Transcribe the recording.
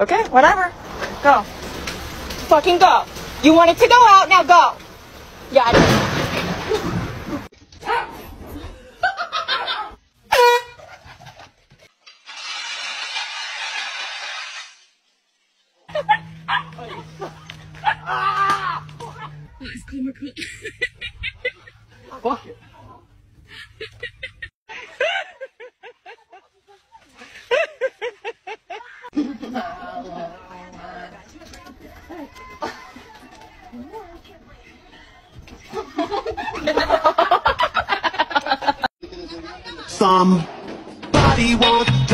Okay, whatever. Go. Fucking go. You wanted to go out, now go. Yeah, I did. It's comical. Fuck it. Somebody wants